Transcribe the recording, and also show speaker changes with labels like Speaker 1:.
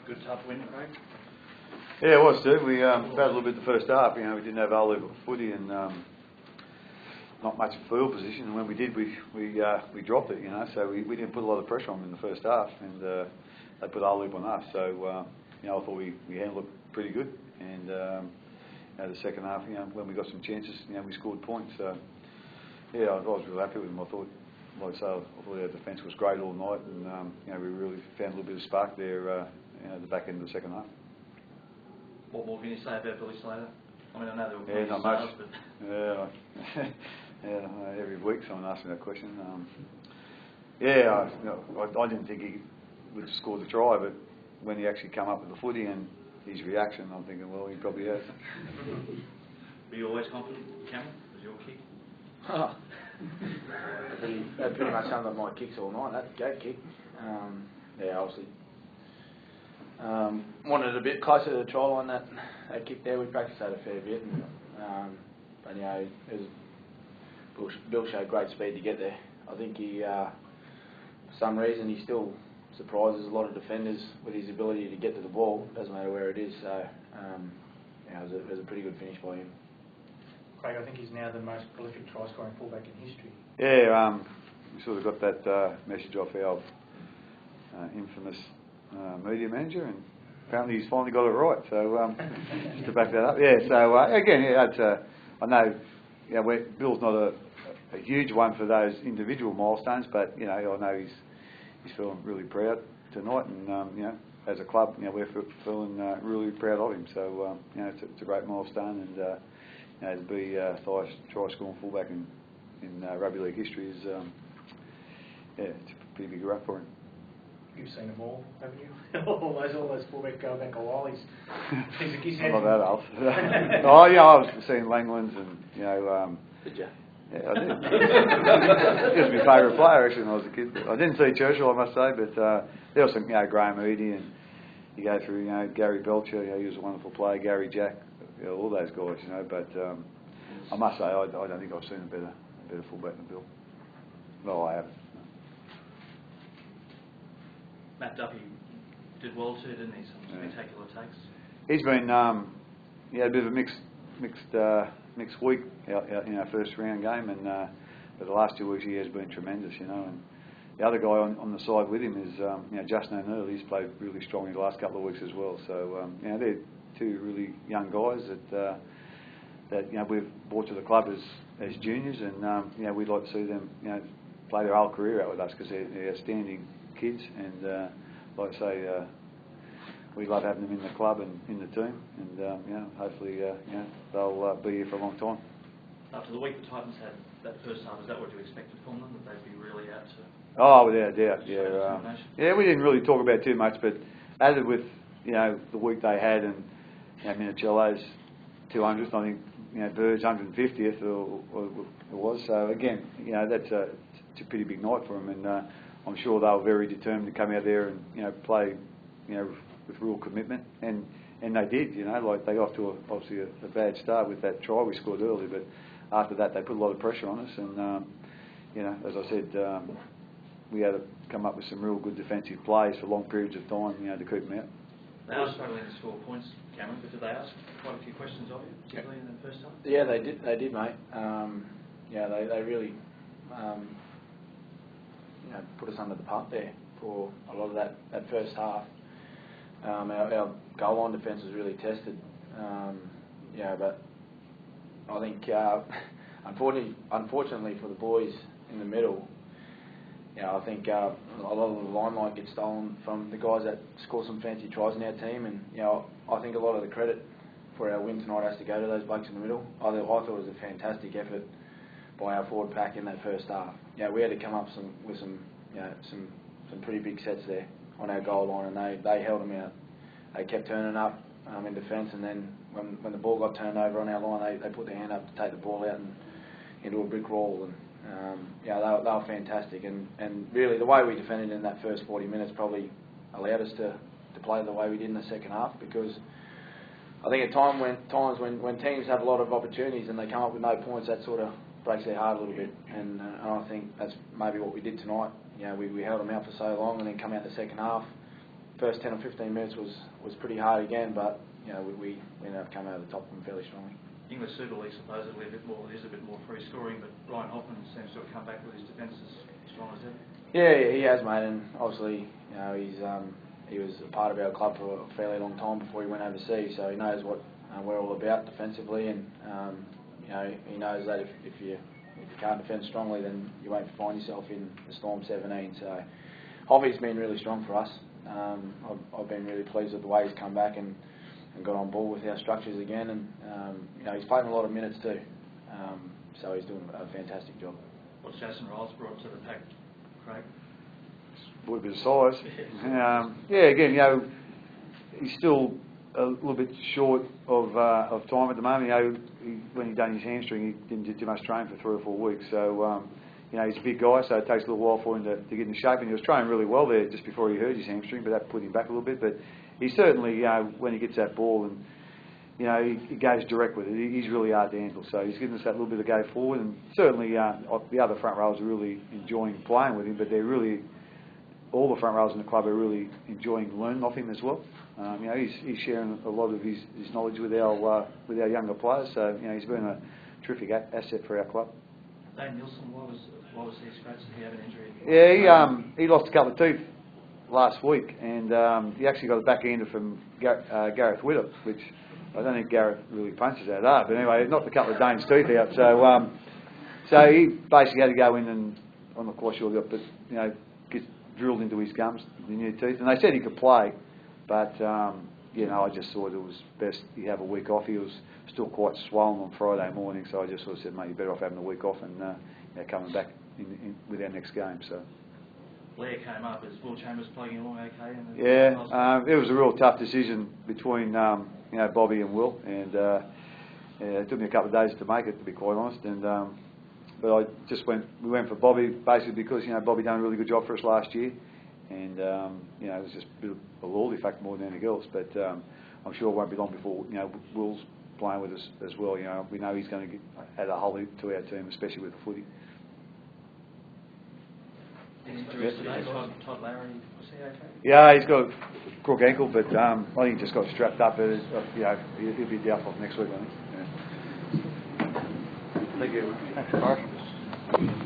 Speaker 1: Good tough win, Craig.
Speaker 2: Yeah, it was, Steve. We battled a little bit the first half. You know, we didn't have our level footy and not much field position. And when we did, we dropped it. You know, so we didn't put a lot of pressure on them in the first half, and they put our loop on us. So you know, I thought we handled it pretty good. And you know, the second half, you know, when we got some chances, you know, we scored points. So yeah, I was really happy with them. I thought, like I say, I thought our defence was great all night, and you know, we really found a little bit of spark there, you know, at the back end of the second half.
Speaker 1: What more can you say about Billy Slater? I mean, I know there were
Speaker 2: not much.
Speaker 1: stars, but
Speaker 2: yeah, every week someone asks me that question. Yeah, I didn't think he would have scored the try, but when he actually come up with the footy and his reaction, I'm thinking, well, he probably has.
Speaker 1: Were you always confident, Cameron? Was your kick?
Speaker 3: That pretty much summed up my kicks all night. That gate kick. Yeah, obviously. Wanted a bit closer to the try line. That kick there, we practiced that a fair bit. And, but you know, Bill showed great speed to get there. I think he, for some reason, he still surprises a lot of defenders with his ability to get to the ball. Doesn't matter where it is. So, yeah, it was a pretty good finish by him.
Speaker 4: Craig, I think he's now the most prolific try-scoring fullback in history.
Speaker 2: Yeah, we sort of got that message off our infamous media manager, and apparently he's finally got it right. So just to back that up, yeah. So again, yeah, that's, I know, you know, Bill's not a huge one for those individual milestones, but you know, I know he's feeling really proud tonight, and you know, as a club, you know, we're feeling really proud of him. So you know, it's a great milestone, and you know, to be highest try-scoring fullback in rugby league history is, yeah, it's a pretty big rap for him.
Speaker 4: You've seen them all, haven't you? all those fullbacks go back a while. He's
Speaker 2: not that old. Oh yeah, I was seeing Langlands, and you know.
Speaker 3: Did you?
Speaker 2: Yeah, I did. He was my favourite player actually when I was a kid. I didn't see Churchill, I must say, but there was some, you know, Graham Eady, and you go through, you know, Gary Belcher. You know, he was a wonderful player. Gary Jack, you know, all those guys, you know. But I must say, I don't think I've seen a better fullback than Bill. No, I haven't.
Speaker 1: Matt Duffy did well too, didn't he? Some spectacular takes.
Speaker 2: He's been, he had a bit of a mixed week out in our first round game, and but the last 2 weeks he has been tremendous, you know. And the other guy on the side with him is, you know, Justin O'Neill. He's played really strongly the last couple of weeks as well. So you know, they're two really young guys that you know, we've brought to the club as juniors, and you know, we'd like to see them, you know, play their whole career out with us, because they're outstanding kids, and like I say, we love having them in the club and in the team, and you know, hopefully you know, they'll be here for a long time.
Speaker 1: After the week the Titans had that first half, is that what you expected from them, that they'd be really out to?
Speaker 2: Oh, without a doubt, yeah. Yeah, we didn't really talk about it too much, but added with, you know, the week they had, and you know, Minicello's 200th, I think, you know, Bird's 150th or it was. So again, you know, it's a pretty big night for them, and I'm sure they were very determined to come out there and, you know, play, you know, with real commitment, and they did. You know, like they got off to obviously a bad start with that try we scored early, but after that they put a lot of pressure on us, and you know, as I said, we had to come up with some real good defensive plays for long periods of time, you know, to keep them out.
Speaker 1: They are struggling to score points, Cameron, but did they ask quite a few questions of you, particularly in the first time?
Speaker 3: Yeah, they did, mate. Yeah, they really, you know, put us under the pump there for a lot of that first half. Our goal line defence was really tested. Yeah, but I think unfortunately for the boys in the middle, you know, I think a lot of the limelight gets stolen from the guys that score some fancy tries in our team, and you know, I think a lot of the credit for our win tonight has to go to those blokes in the middle. I thought it was a fantastic effort by our forward pack in that first half. Yeah, we had to come up with some pretty big sets there on our goal line, and they held them out. They kept turning up in defence, and then when the ball got turned over on our line, they put their hand up to take the ball out and into a brick wall. And yeah, they were fantastic. And really, the way we defended in that first 40 minutes probably allowed us to play the way we did in the second half, because I think at times when teams have a lot of opportunities and they come up with no points, that sort of breaks their heart a little bit. And I think that's maybe what we did tonight. You know, we held them out for so long, and then come out the second half, first 10 or 15 minutes was pretty hard again, but you know we ended up coming over the top of them fairly strongly.
Speaker 1: English Super League supposedly is a bit more free scoring, but Ryan Hoffman seems to have come back with his defence as strong as ever.
Speaker 3: Yeah, he has, mate, and obviously you know he was a part of our club for a fairly long time before he went overseas, so he knows what we're all about defensively, and you know he knows that if you can't defend strongly, then you won't find yourself in the Storm 17. So Hoffy's been really strong for us. I've been really pleased with the way he's come back and got on board with our structures again, and you know he's played a lot of minutes too, so he's doing a fantastic job.
Speaker 1: What's Jason Riles brought to the pack, Craig?
Speaker 2: A little bit of size. Yeah, again, you know, he's still a little bit short of time at the moment. You know, when he done his hamstring, he didn't do too much training for 3 or 4 weeks. So, you know, he's a big guy, so it takes a little while for him to get in shape. And he was training really well there just before he hurt his hamstring, but that put him back a little bit. But he certainly, you know, when he gets that ball and, you know, he goes direct with it. He's really hard to handle. So he's giving us that little bit of go forward. And certainly the other front rows are really enjoying playing with him, but they're really, all the front rows in the club are really enjoying learning off him as well. You know, he's sharing a lot of his knowledge with our younger players. So, you know, he's been a terrific asset for our club.
Speaker 1: Dane Nielsen, why was he scratched? Did he have an injury?
Speaker 2: Yeah, he lost a couple of teeth last week, and he actually got a back-hander from Gareth Witter, which I don't think Gareth really punches that hard. But anyway, he knocked a couple of Dane's teeth out. So he basically had to go in, and I'm not quite sure, but you know, gets drilled into his gums, the new teeth. And they said he could play, but you know, I just thought it was best he have a week off. He was still quite swollen on Friday morning, so I just sort of said, mate, you're better off having a week off and you know, coming back with our next game. So.
Speaker 1: Blair came up. Is Will Chambers plugging along okay?
Speaker 2: Yeah, it was a real tough decision between you know, Bobby and Will, and yeah, it took me a couple of days to make it, to be quite honest. And but we went for Bobby basically because you know Bobby done a really good job for us last year, and you know it was just a bit of a loyalty factor more than anything else. But I'm sure it won't be long before you know Will's playing with us as well. You know we know he's going to add a whole heap to our team, especially with the footy.
Speaker 1: Injuries today, Todd Lowry, was he okay?
Speaker 2: Yeah, he's got a crook ankle, but I think he just got strapped up. But you know, he'll be doubtful next week, I think. Yeah. Thank you.
Speaker 5: Thanks, Carson.